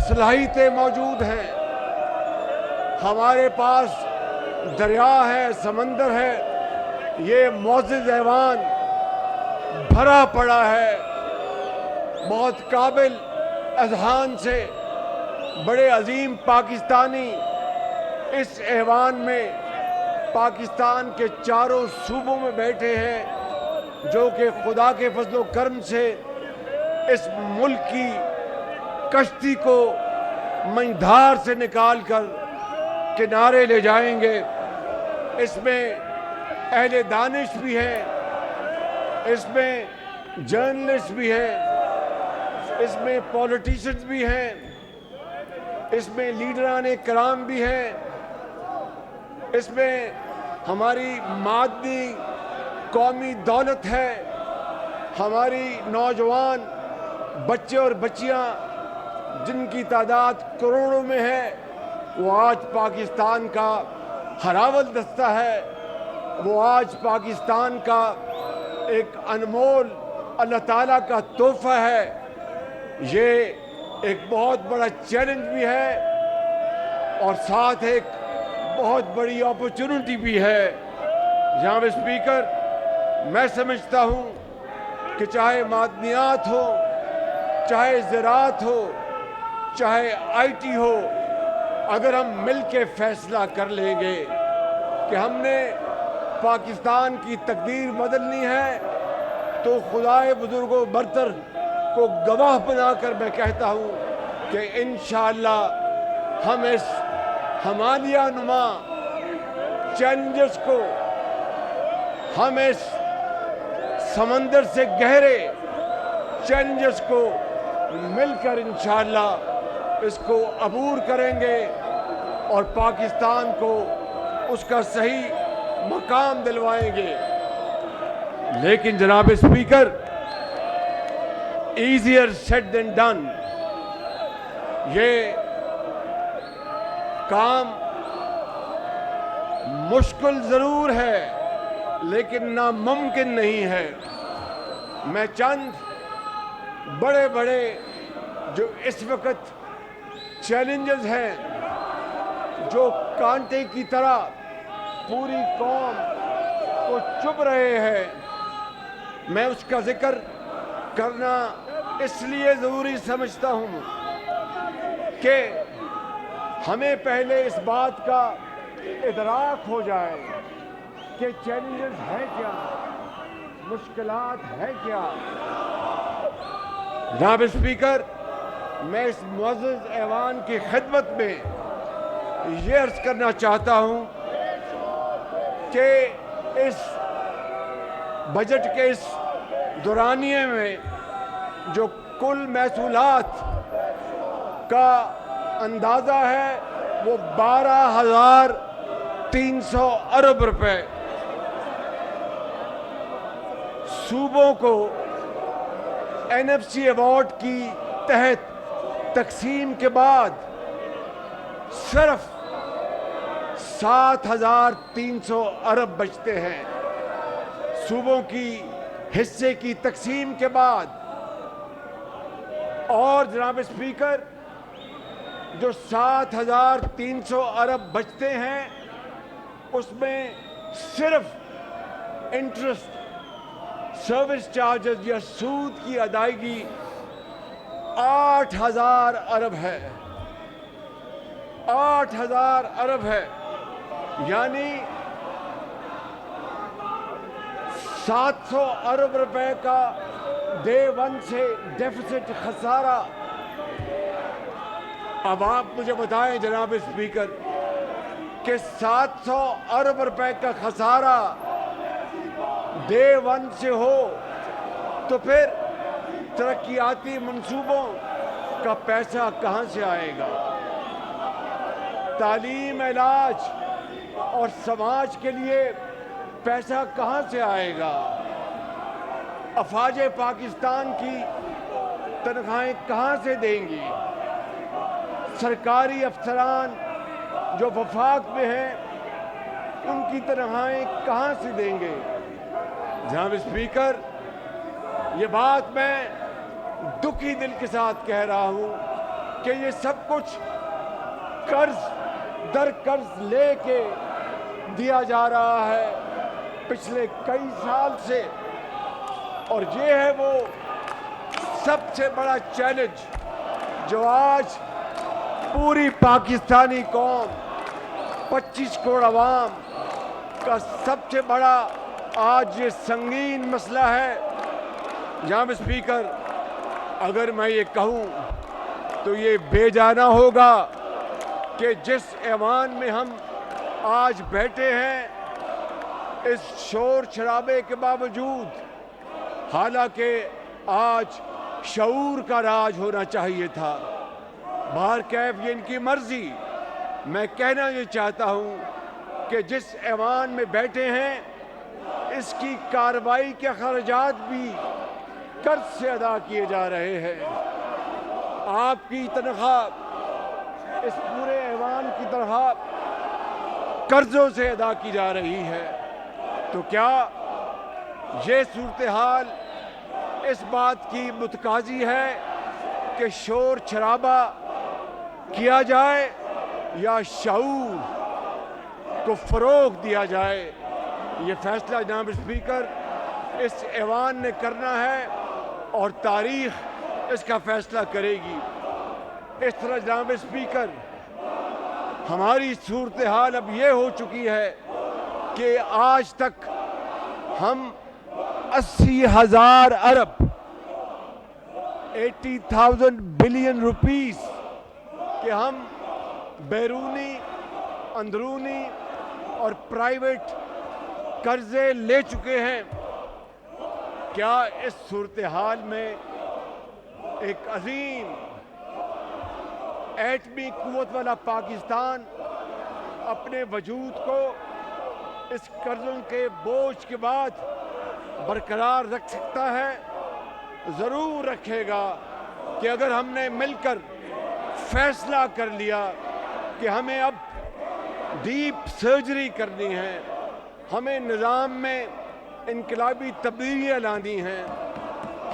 صلاحیتیں موجود ہیں، ہمارے پاس دریا ہے، سمندر ہے، یہ معزز ایوان بھرا پڑا ہے بہت قابل اذہان سے۔ بڑے عظیم پاکستانی اس ایوان میں پاکستان کے چاروں صوبوں میں بیٹھے ہیں، جو کہ خدا کے فضل و کرم سے اس ملک کی کشتی کو منجھدار سے نکال کر کنارے لے جائیں گے۔ اس میں اہل دانش بھی ہیں، اس میں جرنلسٹ بھی ہیں، اس میں پولیٹیشنز بھی ہیں، اس میں لیڈران کرام بھی ہیں، اس میں ہماری مادی قومی دولت ہے، ہماری نوجوان بچے اور بچیاں جن کی تعداد کروڑوں میں ہے، وہ آج پاکستان کا ہراول دستہ ہے، وہ آج پاکستان کا ایک انمول اللہ تعالیٰ کا تحفہ ہے۔ یہ ایک بہت بڑا چیلنج بھی ہے اور ساتھ ایک بہت بڑی اپرچونٹی بھی ہے۔ جناب اسپیکر، میں سمجھتا ہوں کہ چاہے معدنیات ہو، چاہے زراعت ہو، چاہے آئی ٹی ہو، اگر ہم مل کے فیصلہ کر لیں گے کہ ہم نے پاکستان کی تقدیر بدلنی ہے، تو خدائے بزرگ و برتر کو گواہ بنا کر میں کہتا ہوں کہ انشاءاللہ ہم اس ہمالیہ نما چیلنجز کو، ہم اس سمندر سے گہرے چیلنجز کو مل کر انشاءاللہ اس کو عبور کریں گے اور پاکستان کو اس کا صحیح مقام دلوائیں گے۔ لیکن جناب speaker, easier sad then done, یہ کام مشکل ضرور ہے لیکن ناممکن نہیں ہے۔ میں چند بڑے بڑے جو اس وقت چیلنجز ہیں، جو کانٹے کی طرح پوری قوم کو چبھ رہے ہیں، میں اس کا ذکر کرنا اس لیے ضروری سمجھتا ہوں کہ ہمیں پہلے اس بات کا ادراک ہو جائے کہ چیلنجز ہیں کیا، مشکلات ہیں کیا۔ جناب اسپیکر، میں اس معزز ایوان کی خدمت میں یہ عرض کرنا چاہتا ہوں کہ اس بجٹ کے اس دورانیے میں جو کل محصولات کا اندازہ ہے وہ 12,300 ارب روپے صوبوں کو NFC ایوارڈ کی تحت تقسیم کے بعد صرف 7,300 ارب بچتے ہیں۔ صوبوں کی حصے کی تقسیم کے بعد، اور جناب اسپیکر، جو 7,300 ارب بچتے ہیں اس میں صرف انٹرسٹ، سروس چارجز یا سود کی ادائیگی 8,000 ارب ہے۔ 8,000 ارب ہے، یعنی 700 ارب روپے کا ڈے ون سے ڈیفیسٹ خسارہ۔ اب آپ مجھے بتائیں جناب اسپیکر کہ 700 ارب روپے کا خسارہ ڈے ون سے ہو تو پھر ترقیاتی منصوبوں کا پیسہ کہاں سے آئے گا؟ تعلیم، علاج اور سماج کے لیے پیسہ کہاں سے آئے گا؟ افواج پاکستان کی تنخواہیں کہاں سے دیں گی؟ سرکاری افسران جو وفاق میں ہیں ان کی تنخواہیں کہاں سے دیں گے؟ جناب اسپیکر، یہ بات میں دکھی دل کے ساتھ کہہ رہا ہوں کہ یہ سب کچھ قرض در قرض لے کے دیا جا رہا ہے پچھلے کئی سال سے، اور یہ ہے وہ سب سے بڑا چیلنج جو آج پوری پاکستانی قوم 25 کروڑ عوام کا سب سے بڑا آج یہ سنگین مسئلہ ہے۔ جناب اسپیکر، اگر میں یہ کہوں تو یہ بے جانا ہوگا کہ جس ایوان میں ہم آج بیٹھے ہیں، اس شور شرابے کے باوجود، حالانکہ آج شعور کا راج ہونا چاہیے تھا، بہر کیف یہ ان کی مرضی، میں کہنا یہ چاہتا ہوں کہ جس ایوان میں بیٹھے ہیں اس کی کارروائی کے اخراجات بھی قرض سے ادا کیے جا رہے ہیں۔ آپ کی تنخواہ، اس پورے ایوان کی تنخواہ قرضوں سے ادا کی جا رہی ہے۔ تو کیا یہ صورتحال اس بات کی متقاضی ہے کہ شور شرابہ کیا جائے یا شعور کو فروغ دیا جائے؟ یہ فیصلہ جناب اسپیکر اس ایوان نے کرنا ہے اور تاریخ اس کا فیصلہ کرے گی۔ اس طرح جناب اسپیکر ہماری صورتحال اب یہ ہو چکی ہے کہ آج تک ہم 80,000 ارب 80,000 بلین روپیز کہ ہم بیرونی، اندرونی اور پرائیویٹ قرضے لے چکے ہیں۔ کیا اس صورتحال میں ایک عظیم ایٹمی قوت والا پاکستان اپنے وجود کو اس قرضوں کے بوجھ کے بعد برقرار رکھ سکتا ہے؟ ضرور رکھے گا کہ اگر ہم نے مل کر فیصلہ کر لیا کہ ہمیں اب ڈیپ سرجری کرنی ہے، ہمیں نظام میں انقلابی تبدیلیاں لانی ہیں،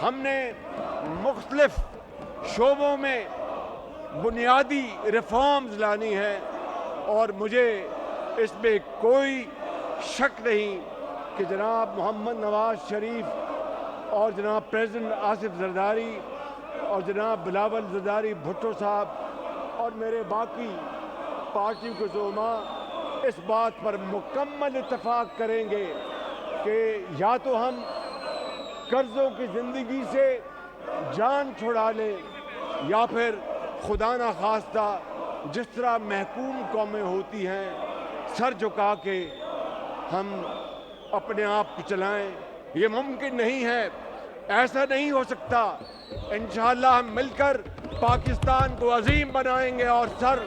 ہم نے مختلف شعبوں میں بنیادی ریفارمز لانی ہیں، اور مجھے اس میں کوئی شک نہیں کہ جناب محمد نواز شریف اور جناب پریزیڈنٹ آصف زرداری اور جناب بلاول زرداری بھٹو صاحب اور میرے باقی پارٹی کے زعماء اس بات پر مکمل اتفاق کریں گے کہ یا تو ہم قرضوں کی زندگی سے جان چھڑا لیں، یا پھر خدا نخواستہ جس طرح محکوم قومیں ہوتی ہیں سر جھکا کے ہم اپنے آپ کو چلائیں۔ یہ ممکن نہیں ہے، ایسا نہیں ہو سکتا۔ انشاءاللہ ہم مل کر پاکستان کو عظیم بنائیں گے اور سر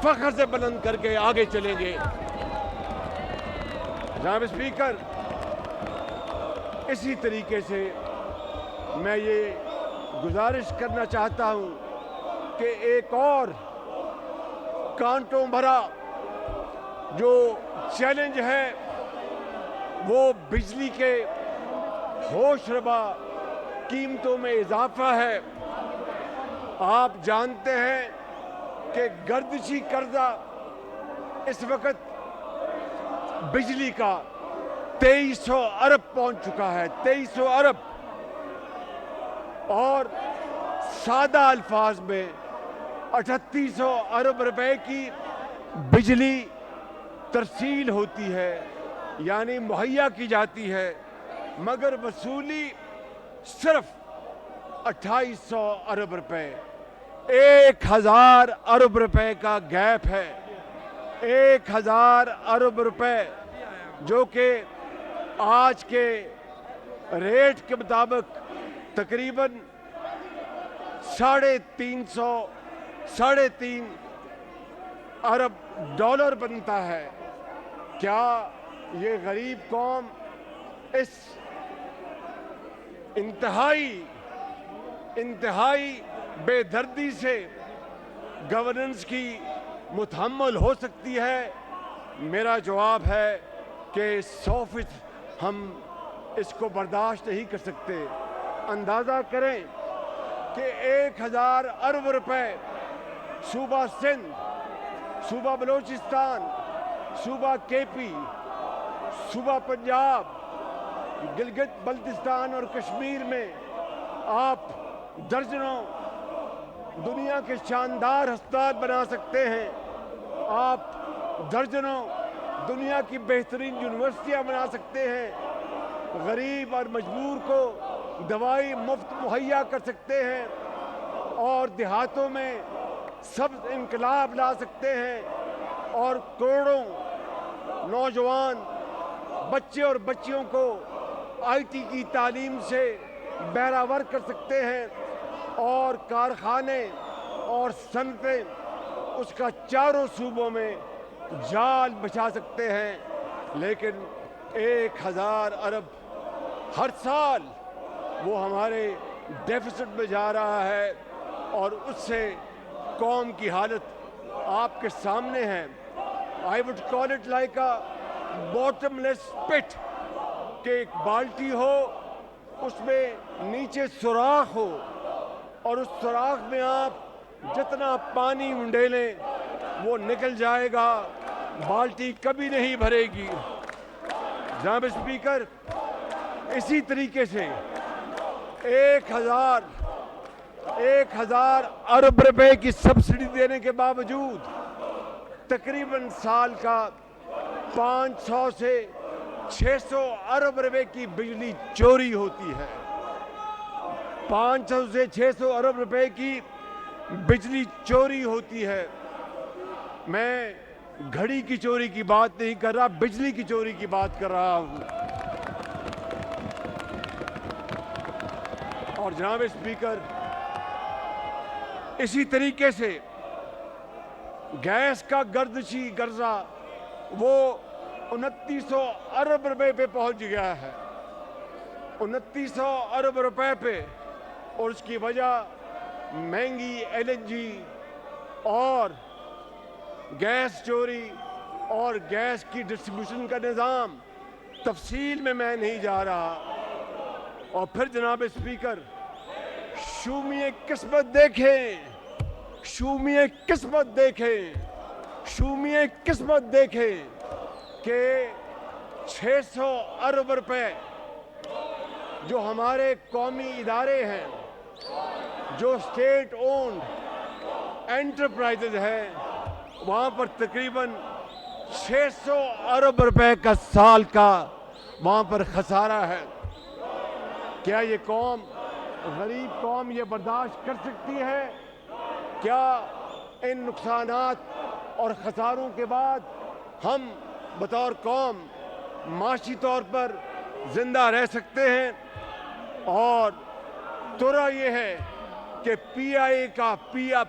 فخر سے بلند کر کے آگے چلیں گے۔ جناب اسپیکر، اسی طریقے سے میں یہ گزارش کرنا چاہتا ہوں کہ ایک اور کانٹوں بھرا جو چیلنج ہے وہ بجلی کے ہوش ربا قیمتوں میں اضافہ ہے۔ آپ جانتے ہیں کہ گردشی قرضہ اس وقت بجلی کا 2300 ارب پہنچ چکا ہے، 2300 ارب، اور سادہ الفاظ میں 3800 ارب روپے کی بجلی ترسیل ہوتی ہے، یعنی مہیا کی جاتی ہے، مگر وصولی صرف 2800 ارب روپے، 1000 ارب روپے کا گیپ ہے۔ 1000 ارب روپے جو کہ آج کے ریٹ کے مطابق تقریباً 3.5 ارب ڈالر بنتا ہے۔ کیا یہ غریب قوم اس انتہائی بے دردی سے گورننس کی متحمل ہو سکتی ہے؟ میرا جواب ہے کہ 100% ہم اس کو برداشت نہیں کر سکتے۔ اندازہ کریں کہ 1000 ارب روپے صوبہ سندھ، صوبہ بلوچستان، صوبہ کے پی، صوبہ پنجاب، گلگت بلتستان اور کشمیر میں آپ درجنوں دنیا کے شاندار ہسپتال بنا سکتے ہیں، آپ درجنوں دنیا کی بہترین یونیورسٹیاں بنا سکتے ہیں، غریب اور مجبور کو دوائی مفت مہیا کر سکتے ہیں، اور دیہاتوں میں سب انقلاب لا سکتے ہیں، اور کروڑوں نوجوان بچے اور بچیوں کو آئی ٹی کی تعلیم سے بہرہور کر سکتے ہیں، اور کارخانے اور صنعتیں اس کا چاروں صوبوں میں جال بچھا سکتے ہیں۔ لیکن 1000 ارب ہر سال وہ ہمارے ڈیفیسٹ میں جا رہا ہے، اور اس سے قوم کی حالت آپ کے سامنے ہے۔ I would call it like a bottomless pit، کہ ایک بالٹی ہو، اس میں نیچے سوراخ ہو، اور اس سوراخ میں آپ جتنا پانی انڈیلیں وہ نکل جائے گا، بالٹی کبھی نہیں بھرے گی۔ جناب اسپیکر، اسی طریقے سے 1000 ارب روپے کی سبسڈی دینے کے باوجود تقریباً سال کا 500 سے 600 ارب روپے کی بجلی چوری ہوتی ہے۔ 500 سے 600 ارب روپے کی بجلی چوری ہوتی ہے۔ میں گھڑی کی چوری کی بات نہیں کر رہا، بجلی کی چوری کی بات کر رہا ہوں۔ اور جناب اسپیکر، اسی طریقے سے گیس کا گردشی قرضہ وہ 2900 ارب روپے پہ پہنچ گیا ہے، 2900 ارب روپے پہ، اور اس کی وجہ مہنگی LNG اور گیس چوری اور گیس کی ڈسٹریبیوشن کا نظام، تفصیل میں نہیں جا رہا۔ اور پھر جناب اسپیکر، شومیِ قسمت دیکھیں، شومیِ قسمت دیکھیں، شومیِ قسمت دیکھیں کہ 600 ارب روپے جو ہمارے قومی ادارے ہیں، جو اسٹیٹ اونڈ انٹرپرائزز ہیں، وہاں پر تقریباً 600 ارب روپے کا سال کا وہاں پر خسارہ ہے۔ کیا یہ قوم، غریب قوم، یہ برداشت کر سکتی ہے؟ کیا ان نقصانات اور خساروں کے بعد ہم بطور قوم معاشی طور پر زندہ رہ سکتے ہیں؟ اور ترا یہ ہے کہ PIA کا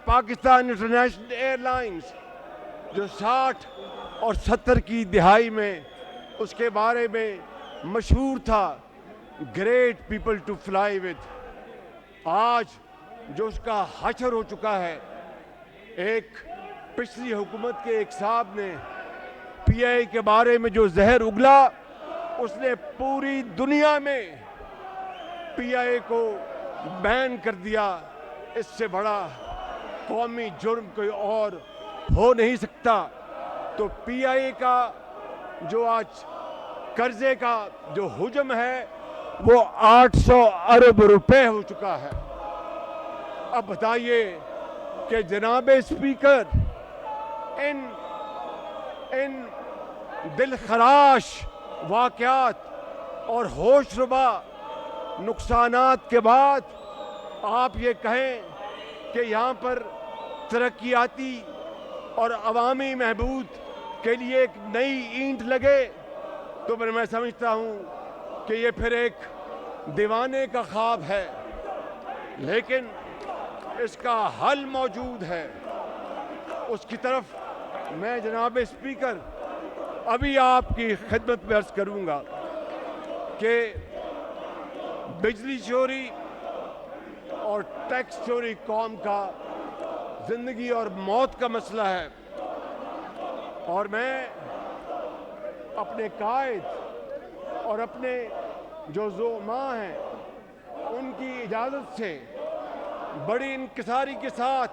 پاکستان انٹرنیشنل ایئر لائنز جو 60 اور 70 کی دہائی میں اس کے بارے میں مشہور تھا، great people to fly with, آج جو اس کا حشر ہو چکا ہے۔ ایک پچھلی حکومت کے ایک صاحب نے PIA کے بارے میں جو زہر اگلا، اس نے پوری دنیا میں PIA کو بین کر دیا۔ اس سے بڑا قومی جرم کوئی اور ہو نہیں سکتا۔ تو PIA کا جو آج قرضے کا جو حجم ہے وہ 800 ارب روپے ہو چکا ہے۔ اب بتائیے کہ جناب اسپیکر، ان دل خراش واقعات اور ہوش ربا نقصانات کے بعد آپ یہ کہیں کہ یہاں پر ترقیاتی اور عوامی بہبود کے لیے ایک نئی اینٹ لگے، تو میں سمجھتا ہوں کہ یہ پھر ایک دیوانے کا خواب ہے۔ لیکن اس کا حل موجود ہے، اس کی طرف میں جناب اسپیکر ابھی آپ کی خدمت میں عرض کروں گا کہ بجلی چوری اور ٹیکس چوری قوم کا زندگی اور موت کا مسئلہ ہے، اور میں اپنے قائد اور اپنے جو زعماء ہیں ان کی اجازت سے بڑی انکساری کے ساتھ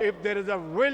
if there is a will